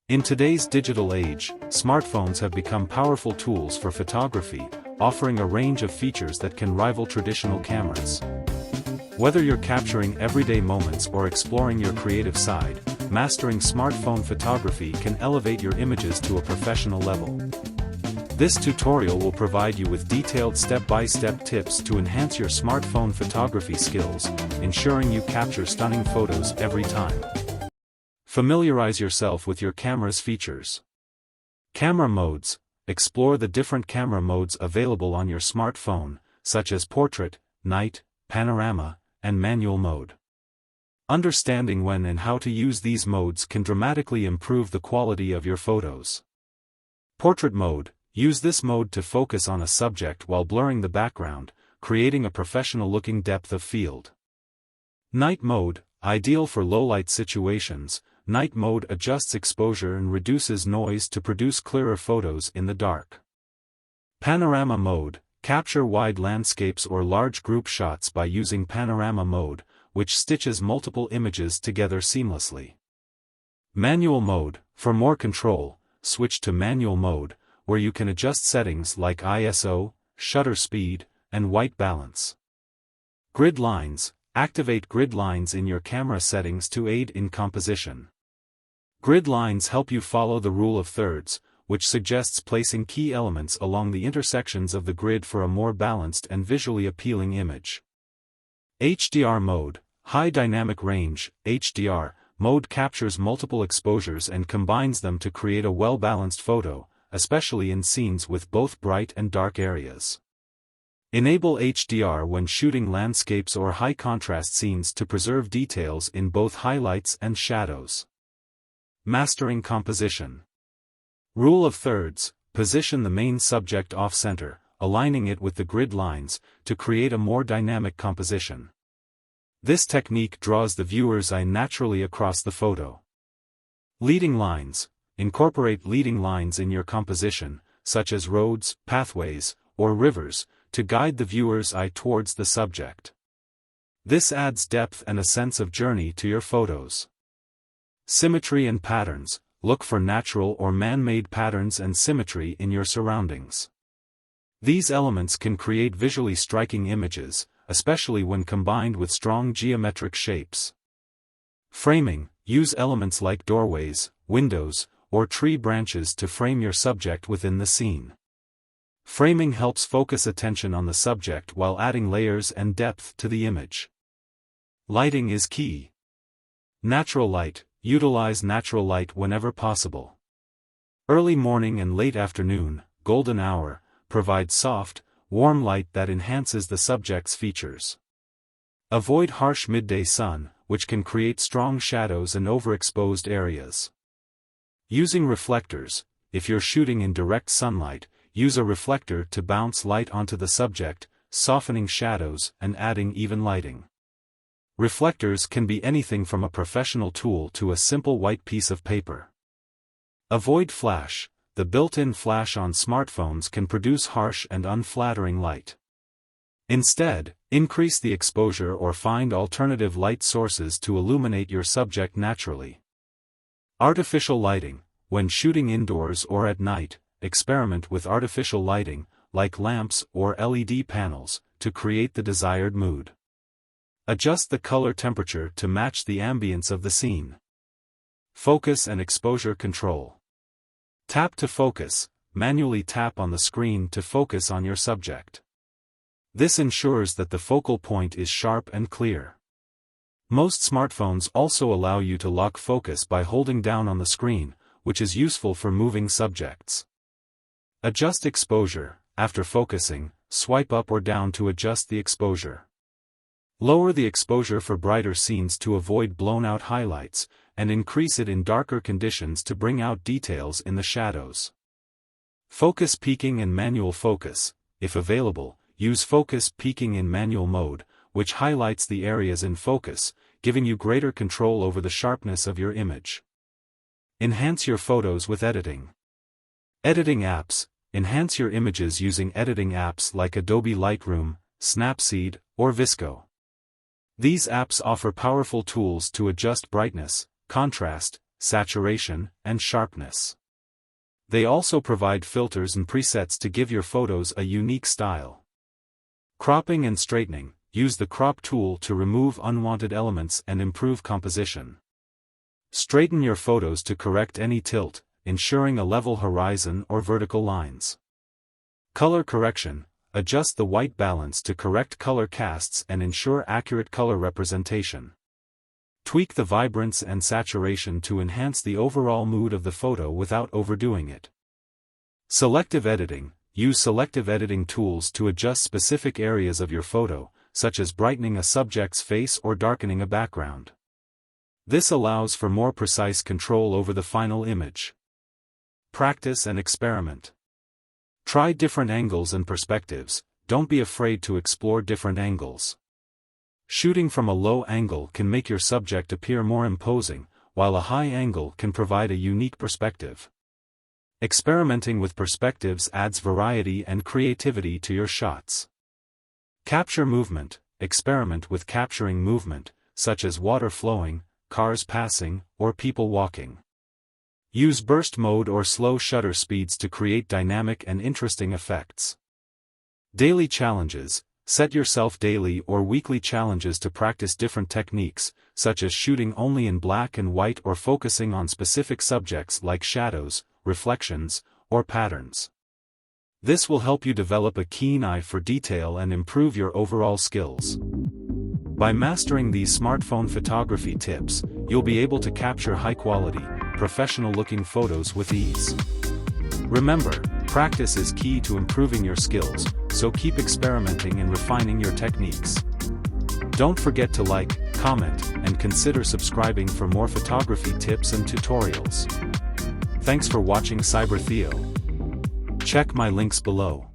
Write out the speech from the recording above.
In today's digital age, smartphones have become powerful tools for photography, offering a range of features that can rival traditional cameras. Whether you're capturing everyday moments or exploring your creative side, mastering smartphone photography can elevate your images to a professional level. This tutorial will provide you with detailed step-by-step tips to enhance your smartphone photography skills, ensuring you capture stunning photos every time. Familiarize yourself with your camera's features. Camera modes. Explore the different camera modes available on your smartphone, such as portrait, night, panorama, and manual mode. Understanding when and how to use these modes can dramatically improve the quality of your photos. Portrait mode. Use this mode to focus on a subject while blurring the background, creating a professional-looking depth of field. Night mode. Ideal for low-light situations, night mode adjusts exposure and reduces noise to produce clearer photos in the dark. Panorama mode. Capture wide landscapes or large group shots by using panorama mode, which stitches multiple images together seamlessly. Manual mode. For more control, switch to manual mode, where you can adjust settings like ISO, shutter speed, and white balance. Grid lines. Activate grid lines in your camera settings to aid in composition. Grid lines help you follow the rule of thirds, which suggests placing key elements along the intersections of the grid for a more balanced and visually appealing image. HDR mode. High dynamic range, HDR, mode captures multiple exposures and combines them to create a well-balanced photo, especially in scenes with both bright and dark areas. Enable HDR when shooting landscapes or high-contrast scenes to preserve details in both highlights and shadows. Mastering composition. Rule of thirds. Position the main subject off-center, aligning it with the grid lines, to create a more dynamic composition. This technique draws the viewer's eye naturally across the photo. Leading lines. Incorporate leading lines in your composition, such as roads, pathways, or rivers, to guide the viewer's eye towards the subject. This adds depth and a sense of journey to your photos. Symmetry and patterns. Look for natural or man-made patterns and symmetry in your surroundings. These elements can create visually striking images, especially when combined with strong geometric shapes. Framing. Use elements like doorways, windows, or tree branches to frame your subject within the scene. Framing helps focus attention on the subject while adding layers and depth to the image. Lighting is key. Natural light. Utilize natural light whenever possible. Early morning and late afternoon, golden hour, provide soft, warm light that enhances the subject's features. Avoid harsh midday sun, which can create strong shadows and overexposed areas. Using reflectors. If you're shooting in direct sunlight, use a reflector to bounce light onto the subject, softening shadows and adding even lighting. Reflectors can be anything from a professional tool to a simple white piece of paper. Avoid flash. The built-in flash on smartphones can produce harsh and unflattering light. Instead, increase the exposure or find alternative light sources to illuminate your subject naturally. Artificial lighting. When shooting indoors or at night, experiment with artificial lighting, like lamps or LED panels, to create the desired mood. Adjust the color temperature to match the ambience of the scene. Focus and exposure control. Tap to focus. Manually tap on the screen to focus on your subject. This ensures that the focal point is sharp and clear. Most smartphones also allow you to lock focus by holding down on the screen, which is useful for moving subjects. Adjust exposure. After focusing, swipe up or down to adjust the exposure. Lower the exposure for brighter scenes to avoid blown-out highlights, and increase it in darker conditions to bring out details in the shadows. Focus peaking and manual focus. If available, use focus peaking in manual mode, which highlights the areas in focus, giving you greater control over the sharpness of your image. Enhance your photos with editing. Editing apps. Enhance your images using editing apps like Adobe Lightroom, Snapseed, or VSCO. These apps offer powerful tools to adjust brightness, contrast, saturation, and sharpness. They also provide filters and presets to give your photos a unique style. Cropping and straightening. Use the crop tool to remove unwanted elements and improve composition. Straighten your photos to correct any tilt, ensuring a level horizon or vertical lines. Color correction. Adjust the white balance to correct color casts and ensure accurate color representation. Tweak the vibrance and saturation to enhance the overall mood of the photo without overdoing it. Selective editing. Use selective editing tools to adjust specific areas of your photo, such as brightening a subject's face or darkening a background. This allows for more precise control over the final image. Practice and experiment. Try different angles and perspectives. Don't be afraid to explore different angles. Shooting from a low angle can make your subject appear more imposing, while a high angle can provide a unique perspective. Experimenting with perspectives adds variety and creativity to your shots. Capture movement. Experiment with capturing movement, such as water flowing, cars passing, or people walking. Use burst mode or slow shutter speeds to create dynamic and interesting effects. Daily challenges. Set yourself daily or weekly challenges to practice different techniques, such as shooting only in black and white or focusing on specific subjects like shadows, reflections, or patterns. This will help you develop a keen eye for detail and improve your overall skills. By mastering these smartphone photography tips, you'll be able to capture high-quality, professional-looking photos with ease. Remember, practice is key to improving your skills, so keep experimenting and refining your techniques. Don't forget to like, comment, and consider subscribing for more photography tips and tutorials. Thanks for watching CyberTheo. Check my links below.